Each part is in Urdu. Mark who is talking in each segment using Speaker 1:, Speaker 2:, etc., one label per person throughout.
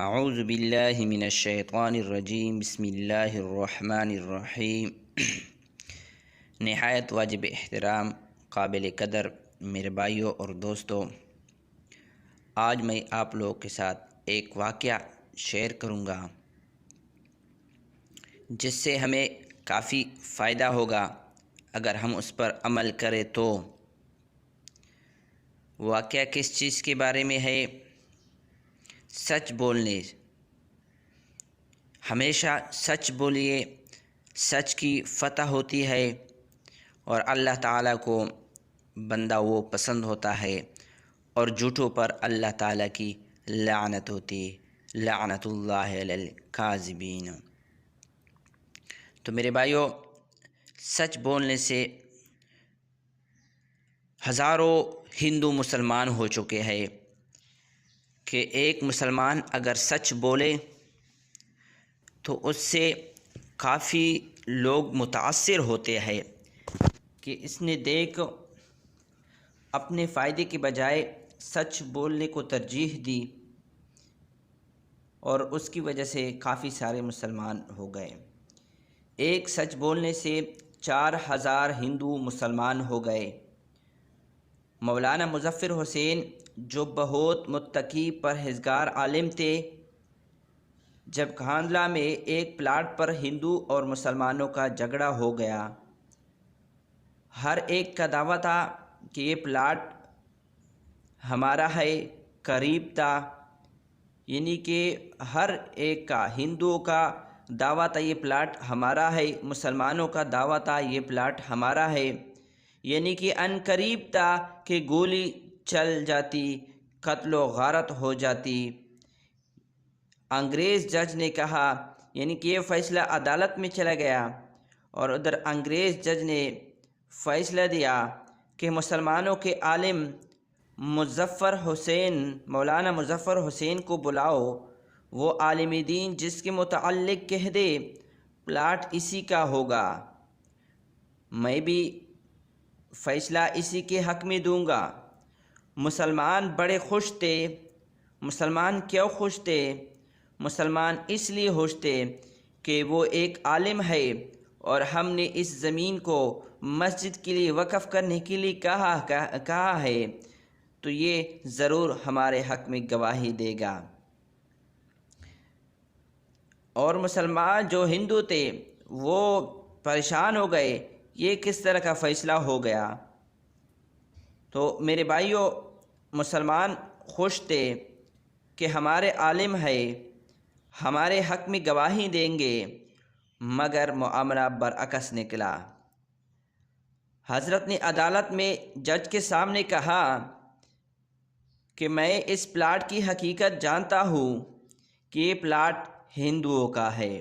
Speaker 1: اعوذ باللہ من الشیطان الرجیم بسم اللہ الرحمن الرحیم۔ نہایت واجب احترام، قابل قدر میرے بھائیوں اور دوستوں، آج میں آپ لوگوں کے ساتھ ایک واقعہ شیئر کروں گا جس سے ہمیں کافی فائدہ ہوگا اگر ہم اس پر عمل کریں تو۔ واقعہ کس چیز کے بارے میں ہے؟ سچ بولنے۔ ہمیشہ سچ بولیے، سچ کی فتح ہوتی ہے اور اللہ تعالیٰ کو بندہ وہ پسند ہوتا ہے، اور جھوٹوں پر اللہ تعالیٰ کی لعنت ہوتی ہے، لعنت اللہ علی الکاذبین۔ تو میرے بھائیوں، سچ بولنے سے ہزاروں ہندو مسلمان ہو چکے ہیں کہ ایک مسلمان اگر سچ بولے تو اس سے کافی لوگ متاثر ہوتے ہیں کہ اس نے دیکھ اپنے فائدے کے بجائے سچ بولنے کو ترجیح دی، اور اس کی وجہ سے کافی سارے مسلمان ہو گئے۔ ایک سچ بولنے سے 4000 ہندو مسلمان ہو گئے۔ مولانا مظفر حسین جو بہت متقی پرہیزگار عالم تھے، جب کھانڈلا میں ایک پلاٹ پر ہندو اور مسلمانوں کا جھگڑا ہو گیا، ہر ایک کا دعویٰ تھا کہ یہ پلاٹ ہمارا ہے، قریب تھا، یعنی کہ ہر ایک کا، ہندوؤں کا دعویٰ تھا یہ پلاٹ ہمارا ہے، مسلمانوں کا دعویٰ تھا یہ پلاٹ ہمارا ہے، یعنی کہ ان قریب تھا کہ گولی چل جاتی، قتل و غارت ہو جاتی۔ انگریز جج نے کہا، یعنی کہ یہ فیصلہ عدالت میں چلا گیا، اور ادھر انگریز جج نے فیصلہ دیا کہ مسلمانوں کے عالم مظفر حسین، مولانا مظفر حسین کو بلاؤ، وہ عالم دین جس کے متعلق کہہ دے پلاٹ اسی کا ہوگا، میں بھی فیصلہ اسی کے حق میں دوں گا۔ مسلمان بڑے خوش تھے۔ مسلمان کیوں خوش تھے؟ مسلمان اس لیے خوش تھے کہ وہ ایک عالم ہے، اور ہم نے اس زمین کو مسجد کے لیے وقف کرنے کے لیے کہا ہے، تو یہ ضرور ہمارے حق میں گواہی دے گا۔ اور مسلمان جو ہندو تھے وہ پریشان ہو گئے، یہ کس طرح کا فیصلہ ہو گیا؟ تو میرے بھائیوں، مسلمان خوش تھے کہ ہمارے عالم ہے، ہمارے حق میں گواہی دیں گے، مگر معاملہ برعکس نکلا۔ حضرت نے عدالت میں جج کے سامنے کہا کہ میں اس پلاٹ کی حقیقت جانتا ہوں کہ یہ پلاٹ ہندوؤں کا ہے۔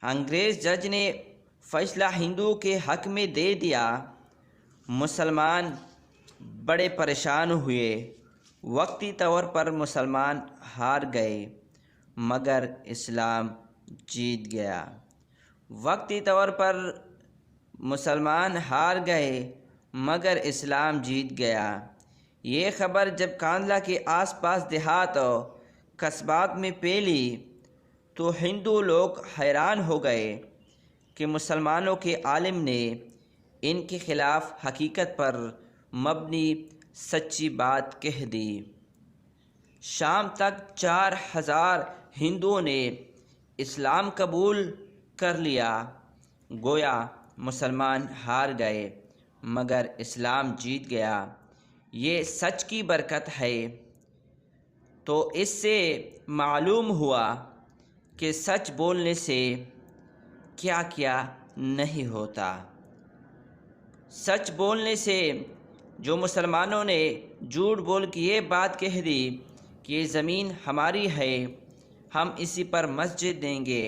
Speaker 1: انگریز جج نے فیصلہ ہندوؤں کے حق میں دے دیا۔ مسلمان بڑے پریشان ہوئے۔ وقتی طور پر مسلمان ہار گئے، مگر اسلام جیت گیا۔ وقتی طور پر مسلمان ہار گئے، مگر اسلام جیت گیا۔ یہ خبر جب کانڈلا کے آس پاس دیہات اور قصبات میں پھیلی تو ہندو لوگ حیران ہو گئے کہ مسلمانوں کے عالم نے ان کے خلاف حقیقت پر مبنی سچی بات کہہ دی۔ شام تک 4000 ہندوؤں نے اسلام قبول کر لیا۔ گویا مسلمان ہار گئے، مگر اسلام جیت گیا۔ یہ سچ کی برکت ہے۔ تو اس سے معلوم ہوا کہ سچ بولنے سے کیا کیا نہیں ہوتا۔ سچ بولنے سے جو مسلمانوں نے جھوٹ بول کے یہ بات کہہ دی کہ یہ زمین ہماری ہے، ہم اسی پر مسجد دیں گے،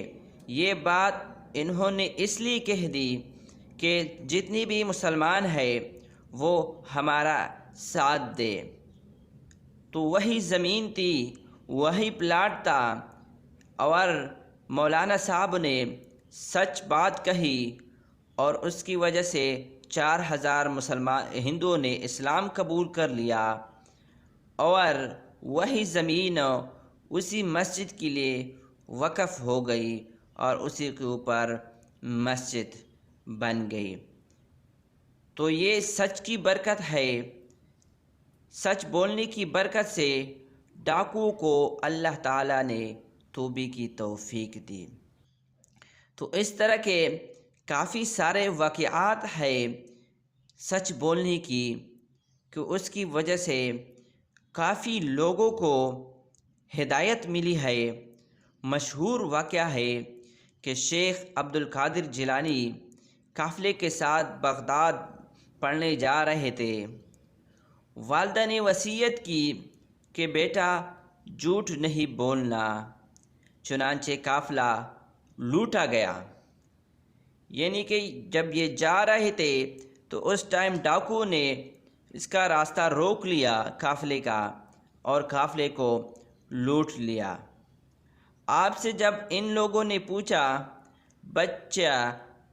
Speaker 1: یہ بات انہوں نے اس لیے کہہ دی کہ جتنی بھی مسلمان ہے وہ ہمارا ساتھ دے۔ تو وہی زمین تھی، وہی پلاٹ تھا، اور مولانا صاحب نے سچ بات کہی، اور اس کی وجہ سے 4000 ہندوؤں نے اسلام قبول کر لیا، اور وہی زمین اسی مسجد کے لیے وقف ہو گئی اور اسی کے اوپر مسجد بن گئی۔ تو یہ سچ کی برکت ہے، سچ بولنے کی برکت سے ڈاکو کو اللہ تعالیٰ نے توبے کی توفیق دی۔ تو اس طرح کے کافی سارے واقعات ہیں سچ بولنے کی کہ اس کی وجہ سے کافی لوگوں کو ہدایت ملی ہے۔ مشہور واقعہ ہے کہ شیخ عبد القادر جیلانی قافلے کے ساتھ بغداد پڑھنے جا رہے تھے۔ والدہ نے وصیت کی کہ بیٹا جھوٹ نہیں بولنا، چنانچہ قافلہ لوٹا گیا۔ یعنی کہ جب یہ جا رہے تھے تو اس ٹائم ڈاکو نے اس کا راستہ روک لیا قافلے کا اور قافلے کو لوٹ لیا۔ آپ سے جب ان لوگوں نے پوچھا بچہ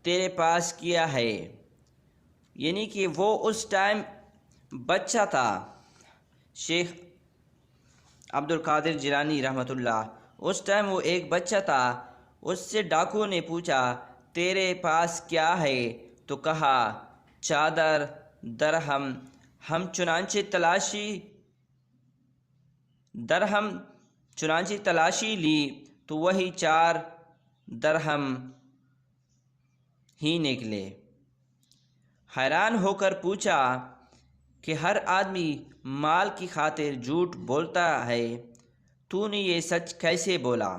Speaker 1: تیرے پاس کیا ہے، یعنی کہ وہ اس ٹائم بچہ تھا، شیخ عبد القادر جیلانی رحمۃ اللہ، اس ٹائم وہ ایک بچہ تھا۔ اس سے ڈاکو نے پوچھا تیرے پاس کیا ہے، تو کہا چادر، درہم۔ ہم چنانچہ تلاشی لی تو وہی 4 درہم ہی نکلے۔ حیران ہو کر پوچھا کہ ہر آدمی مال کی خاطر جھوٹ بولتا ہے، تو نے یہ سچ کیسے بولا؟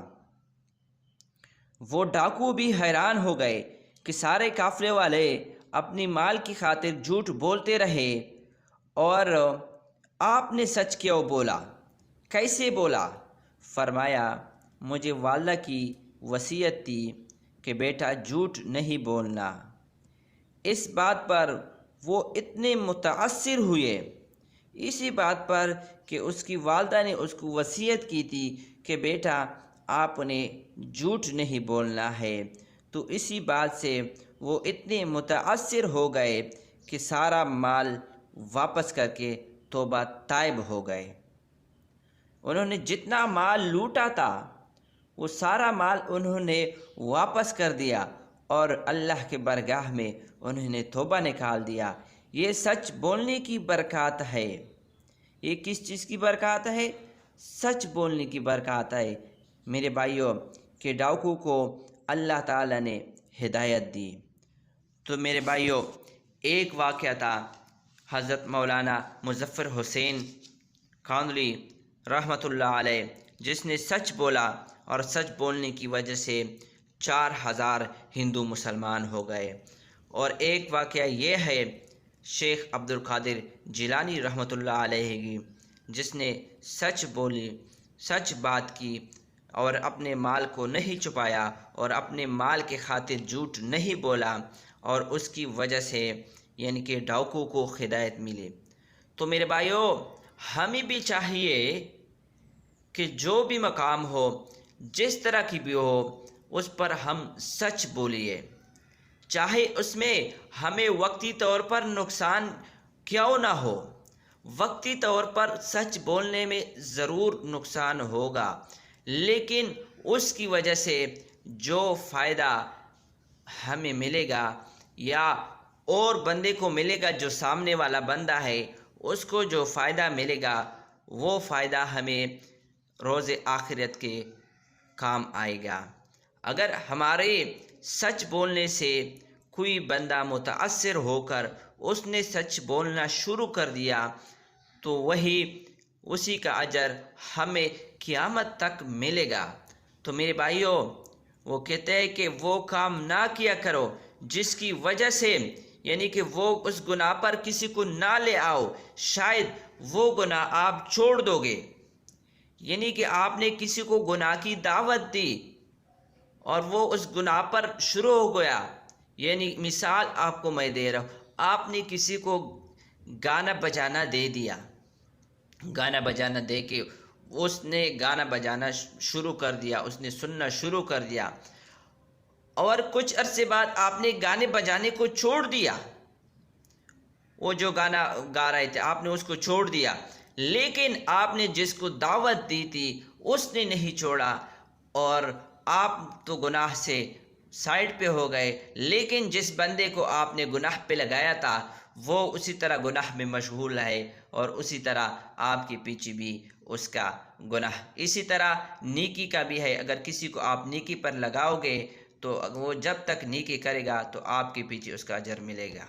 Speaker 1: وہ ڈاکو بھی حیران ہو گئے کہ سارے قافلے والے اپنی مال کی خاطر جھوٹ بولتے رہے اور آپ نے سچ کیوں بولا، کیسے بولا؟ فرمایا مجھے والدہ کی وصیت تھی کہ بیٹا جھوٹ نہیں بولنا۔ اس بات پر وہ اتنے متاثر ہوئے، اسی بات پر کہ اس کی والدہ نے اس کو وصیت کی تھی کہ بیٹا آپ نے جھوٹ نہیں بولنا ہے، تو اسی بات سے وہ اتنے متاثر ہو گئے کہ سارا مال واپس کر کے توبہ طائب ہو گئے۔ انہوں نے جتنا مال لوٹا تھا وہ سارا مال انہوں نے واپس کر دیا اور اللہ کے بارگاہ میں انہوں نے توبہ نکال دیا۔ یہ سچ بولنے کی برکات ہے۔ یہ کس چیز کی برکات ہے؟ سچ بولنے کی برکات ہے میرے بھائیوں، کہ ڈاکو کو اللہ تعالیٰ نے ہدایت دی۔ تو میرے بھائیوں، ایک واقعہ تھا حضرت مولانا مظفر حسین کاندھلی رحمۃ اللہ علیہ، جس نے سچ بولا اور سچ بولنے کی وجہ سے 4000 ہندو مسلمان ہو گئے۔ اور ایک واقعہ یہ ہے شیخ عبد القادر جیلانی رحمۃ اللہ علیہ کی، جس نے سچ بولی، سچ بات کی اور اپنے مال کو نہیں چھپایا اور اپنے مال کے خاطر جھوٹ نہیں بولا، اور اس کی وجہ سے یعنی کہ ڈاکو کو ہدایت ملی۔ تو میرے بھائیوں، ہمیں بھی چاہیے کہ جو بھی مقام ہو، جس طرح کی بھی ہو، اس پر ہم سچ بولیے، چاہے اس میں ہمیں وقتی طور پر نقصان کیوں نہ ہو۔ وقتی طور پر سچ بولنے میں ضرور نقصان ہوگا، لیکن اس کی وجہ سے جو فائدہ ہمیں ملے گا یا اور بندے کو ملے گا، جو سامنے والا بندہ ہے اس کو جو فائدہ ملے گا، وہ فائدہ ہمیں روز آخرت کے کام آئے گا۔ اگر ہمارے سچ بولنے سے کوئی بندہ متاثر ہو کر اس نے سچ بولنا شروع کر دیا تو اسی کا اجر ہمیں قیامت تک ملے گا۔ تو میرے بھائیوں، وہ کہتے ہیں کہ وہ کام نہ کیا کرو جس کی وجہ سے یعنی کہ وہ اس گناہ پر کسی کو نہ لے آؤ، شاید وہ گناہ آپ چھوڑ دو گے۔ یعنی کہ آپ نے کسی کو گناہ کی دعوت دی اور وہ اس گناہ پر شروع ہو گیا۔ یعنی مثال آپ کو میں دے رہا ہوں، آپ نے کسی کو گانا بجانا دے دیا، گانا بجانا دے کے اس نے گانا بجانا شروع کر دیا، اس نے سننا شروع کر دیا، اور کچھ عرصے بعد آپ نے گانے بجانے کو چھوڑ دیا، وہ جو گانا گا رہے تھے آپ نے اس کو چھوڑ دیا، لیکن آپ نے جس کو دعوت دی تھی اس نے نہیں چھوڑا اور آپ تو گناہ سے سائڈ پہ ہو گئے، لیکن جس بندے کو آپ نے گناہ پہ لگایا تھا وہ اسی طرح گناہ میں مشغول ہے اور اسی طرح آپ کے پیچھے بھی اس کا گناہ۔ اسی طرح نیکی کا بھی ہے، اگر کسی کو آپ نیکی پر لگاؤ گے تو وہ جب تک نیکی کرے گا تو آپ کے پیچھے اس کا اجر ملے گا۔